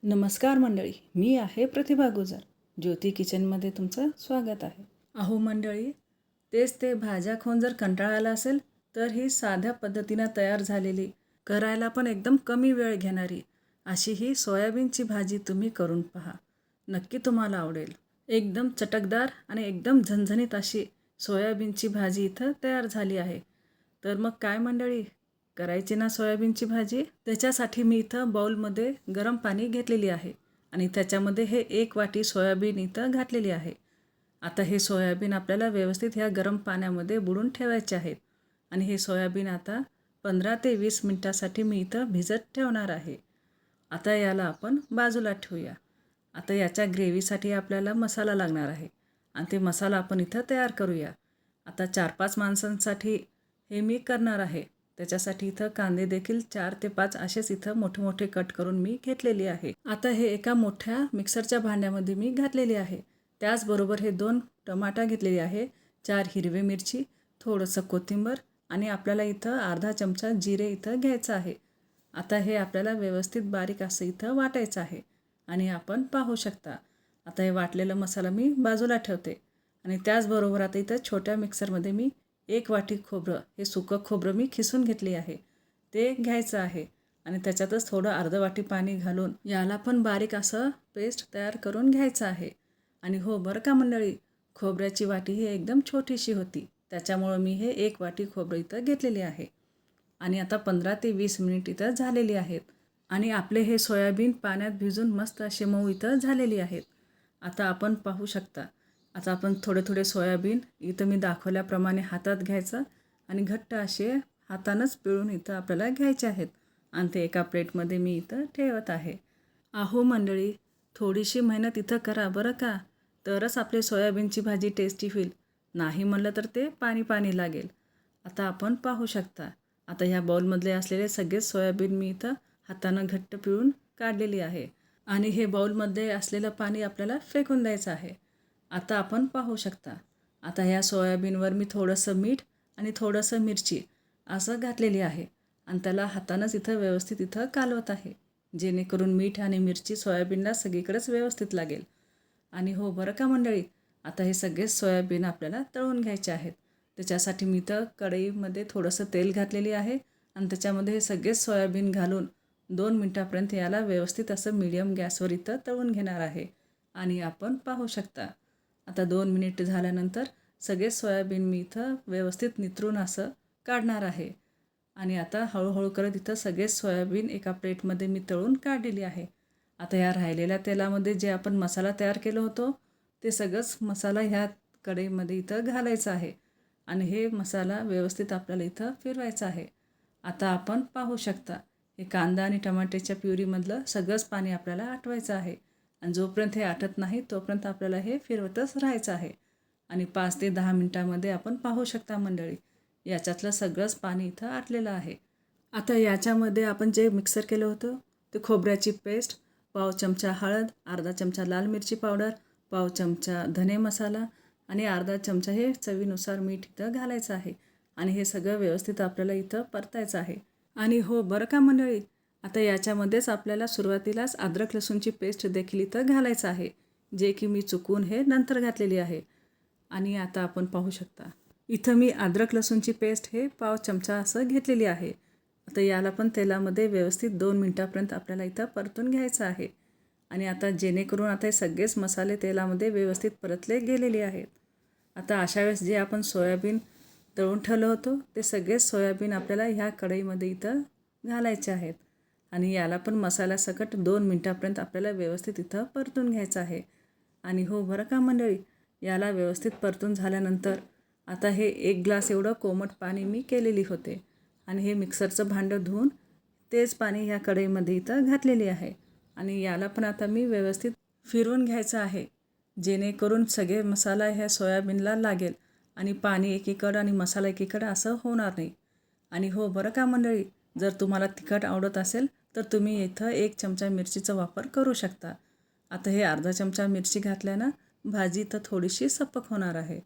नमस्कार मंडळी, मी आहे प्रतिभा गुजर. ज्योती किचनमध्ये तुमचं स्वागत आहे. अहो मंडळी, तेच ते भाज्या खाऊन जर कंटाळा आला असेल तर ही साध्या पद्धतीनं तयार झालेली, करायला पण एकदम कमी वेळ घेणारी अशी ही सोयाबीनची भाजी तुम्ही करून पहा. नक्की तुम्हाला आवडेल. एकदम चटकदार आणि एकदम झणझणीत अशी सोयाबीनची भाजी इथं तयार झाली आहे. तर मग काय मंडळी, करायची ना सोयाबीनची भाजी? त्याच्यासाठी मी इथं बाउलमध्ये गरम पाणी घेतलेली आहे आणि त्याच्यामध्ये हे 1 वाटी सोयाबीन इथं घातलेली आहे. आता हे सोयाबीन आपल्याला व्यवस्थित ह्या गरम पाण्यामध्ये बुडून ठेवायचे आहेत आणि हे सोयाबीन आता 15 ते 20 मिनटासाठी मी इथं भिजत ठेवणार आहे. आता याला आपण बाजूला ठेवूया. आता याच्या ग्रेव्हीसाठी आपल्याला मसाला लागणार आहे आणि ते मसाला आपण इथं तयार करूया. आता 4-5 माणसांसाठी हे मी करणार आहे. त्याच्यासाठी इथं कांदे देखील 4 ते 5 असेच इथं मोठे मोठे कट करून मी घेतलेली आहे. आता हे एका मोठ्या मिक्सरच्या भांड्यामध्ये मी घातलेली आहे. त्याचबरोबर हे 2 टमाटा घेतलेली आहे, 4 हिरवी मिरची, थोडंसं कोथिंबीर आणि आपल्याला इथं अर्धा चमचा जिरे इथं घ्यायचं आहे. आता हे आपल्याला व्यवस्थित बारीक असं इथं वाटायचं आहे आणि आपण पाहू शकता. आता हे वाटलेलं मसाला मी बाजूला ठेवते आणि त्याचबरोबर आता इथं छोट्या मिक्सरमध्ये मी 1 वाटी खोबरं, हे सुकं खोबरं मी खिसून घेतली आहे, ते घ्यायचं आहे आणि त्याच्यातच थोडं अर्ध वाटी पाणी घालून याला पण बारीक असं पेस्ट तयार करून घ्यायचं आहे. आणि हो बरं का मंडळी, खोबऱ्याची वाटी ही एकदम छोटीशी होती, त्याच्यामुळं मी हे 1 वाटी खोबरं इथं घेतलेली आहे. आणि आता 15 ते 20 मिनिट इथं झालेली आहेत आणि आपले हे सोयाबीन पाण्यात भिजून मस्त असे मऊ इथं झालेली आहेत. आता आपण पाहू शकता. आता आपण थोडे थोडे सोयाबीन इथं मी दाखवल्याप्रमाणे हातात घ्यायचं आणि घट्ट असे हातानंच पिळून इथं आपल्याला घ्यायचे आहेत आणि ते एका प्लेटमध्ये मी इथं ठेवत आहे. अहो मंडळी, थोडीशी मेहनत इथं करा बरं का, तरच आपली सोयाबीनची भाजी टेस्टी होईल. नाही म्हणलं तर ते पाणी पाणी लागेल. आता आपण पाहू शकता. आता ह्या बाउलमधले असलेले सगळे सोयाबीन मी इथं हातानं घट्ट पिळून काढलेली आहे आणि हे बाउलमध्ये असलेलं पाणी आपल्याला फेकून द्यायचं आहे. आता आपण पाहू शकता. आता ह्या सोयाबीनवर मी थोडंसं मीठ आणि थोडंसं मिरची असं घातलेली आहे आणि त्याला हातानंच इथं व्यवस्थित इथं कालवत आहे, जेणेकरून मीठ आणि मिरची सोयाबीनला सगळीकडेच व्यवस्थित लागेल. आणि हो बरं का मंडळी, आता हे सगळे सोयाबीन आपल्याला तळून घ्यायचे आहेत. त्याच्यासाठी मी तर कढईमध्ये थोडंसं तेल घातलेली आहे आणि त्याच्यामध्ये हे सगळे सोयाबीन घालून 2 मिनटापर्यंत याला व्यवस्थित असं मीडियम गॅसवर इथं तळून घेणार आहे. आणि आपण पाहू शकता. आता 2 मिनिट झाल्यानंतर सगळे सोयाबीन मी इथं व्यवस्थित नितरून असं काढणार आहे आणि आता हळूहळू करत इथं सगळे सोयाबीन एका प्लेटमध्ये मी तळून काढलेली आहे. आता या राहिलेल्या तेलामध्ये जे आपण मसाला तयार केलं होतं, ते सगळंच मसाला ह्या कढईमध्ये इथं घालायचं आहे आणि हे मसाला व्यवस्थित आपल्याला इथं फिरवायचा आहे. आता आपण पाहू शकता. हे कांदा आणि टमाट्याच्या प्युरीमधलं सगळंच पाणी आपल्याला आटवायचं आहे आणि जोपर्यंत हे आटत नाही तोपर्यंत आपल्याला हे फिरवतच राहायचं आहे. आणि 5 ते 10 मिनटामध्ये आपण पाहू शकता मंडळी, याच्यातलं सगळंच पाणी इथं आटलेलं आहे. आता याच्यामध्ये आपण जे मिक्सर केलं होतं ते खोबऱ्याची पेस्ट, पाव चमचा हळद, अर्धा चमचा लाल मिरची पावडर, पाव चमचा धने मसाला आणि अर्धा चमचा हे चवीनुसार मीठ इथं घालायचं आहे आणि हे सगळं व्यवस्थित आपल्याला इथं परतायचं आहे. आणि हो बरं का मंडळी, आता याच्यामध्येच आपल्याला सुरुवातीलाच अद्रक लसूणची पेस्ट देखील इथं घालायचं आहे, जे की मी चुकून हे नंतर घातलेली आहे. आणि आता आपण पाहू शकता. इथं मी अद्रक लसूणची पेस्ट हे पाव चमचा असं घेतलेली आहे. आता याला पण तेलामध्ये व्यवस्थित 2 मिनटापर्यंत आपल्याला इथं परतून घ्यायचं आहे आणि आता जेणेकरून आता हे सगळेच मसाले तेलामध्ये व्यवस्थित परतले गेलेले आहेत. आता अशा वेळेस जे आपण सोयाबीन तळून ठेवलं होतं ते सगळेच सोयाबीन आपल्याला ह्या कढईमध्ये इथं घालायचे आहेत आणि याला पण मसाल्यासकट 2 मिनटापर्यंत आपल्याला व्यवस्थित इथं परतून घ्यायचं आहे. आणि हो बरं का मंडळी, याला व्यवस्थित परतून झाल्यानंतर आता हे 1 ग्लास एवढं कोमट पाणी मी केलेली होते आणि हे मिक्सरचं भांडं धुवून तेच पाणी ह्या कढईमध्ये इथं घातलेली आहे आणि याला पण आता मी व्यवस्थित फिरवून घ्यायचं आहे, जेणेकरून सगळे मसाला ह्या सोयाबीनला लागेल आणि पाणी एकीकडं आणि मसाला एकीकडं असं होणार नाही. आणि हो बरं का मंडळी, जर तुम्हाला तिखट आवडत असेल तर तुम्ही इथं 1 चमचा मिरचीचा वापर करू शकता. आता हे अर्धा चमचा मिरची घातल्यानं भाजी इथं थोडीशी सपक होणार आहे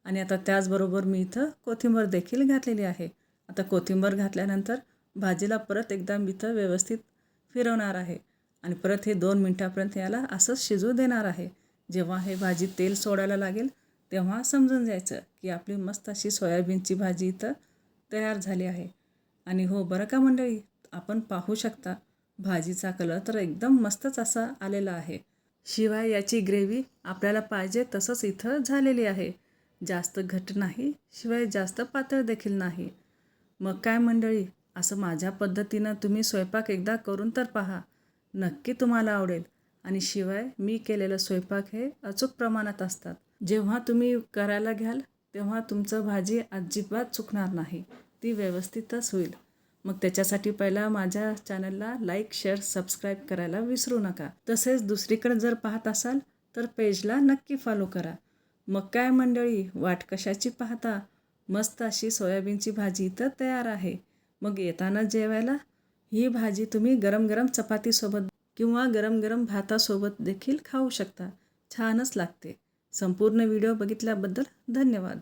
आणि आता त्याचबरोबर मी इथं कोथिंबीर देखील घातलेली आहे. आता कोथिंबीर घातल्यानंतर भाजीला परत एकदा मी इथं व्यवस्थित फिरवणार आहे आणि परत हे 2 मिनटापर्यंत याला असंच शिजू देणार आहे. जेव्हा हे भाजी तेल सोडायला लागेल तेव्हा समजून जायचं की आपली मस्त अशी सोयाबीनची भाजी इथं तयार झाली आहे. आणि हो बरं का मंडळी, आपण पाहू शकता भाजीचा कलर तर एकदम मस्तच असा आलेला आहे. शिवाय याची ग्रेव्ही आपल्याला पाहिजे तसंच इथं झालेली आहे. जास्त घट्ट नाही, शिवाय जास्त पातळ देखील नाही. मग काय मंडळी, असं माझ्या पद्धतीनं तुम्ही स्वयंपाक एकदा करून तर पहा. नक्की तुम्हाला आवडेल. आणि शिवाय मी केलेलं स्वयंपाक हे अचूक प्रमाणात असतात. जेव्हा तुम्ही करायला घ्याल तेव्हा तुमचं भाजी अजिबात चुकणार नाही. ती व्यवस्थितच होईल. मग त्याच्यासाठी पहिला माझ्या चॅनलला लाईक, शेअर, सबस्क्राईब करायला विसरू नका. तसेच दुसरीकडे जर पाहत असाल तर पेजला नक्की फॉलो करा. मग काय मंडळी, वाट कशाची पाहता? मस्त अशी सोयाबीनची भाजी तर तयार आहे. मग येताना जेवायला ही भाजी तुम्ही गरम गरम चपातीसोबत किंवा गरम गरम भातासोबत देखील खाऊ शकता. छानच लागते. संपूर्ण व्हिडिओ बघितल्याबद्दल धन्यवाद.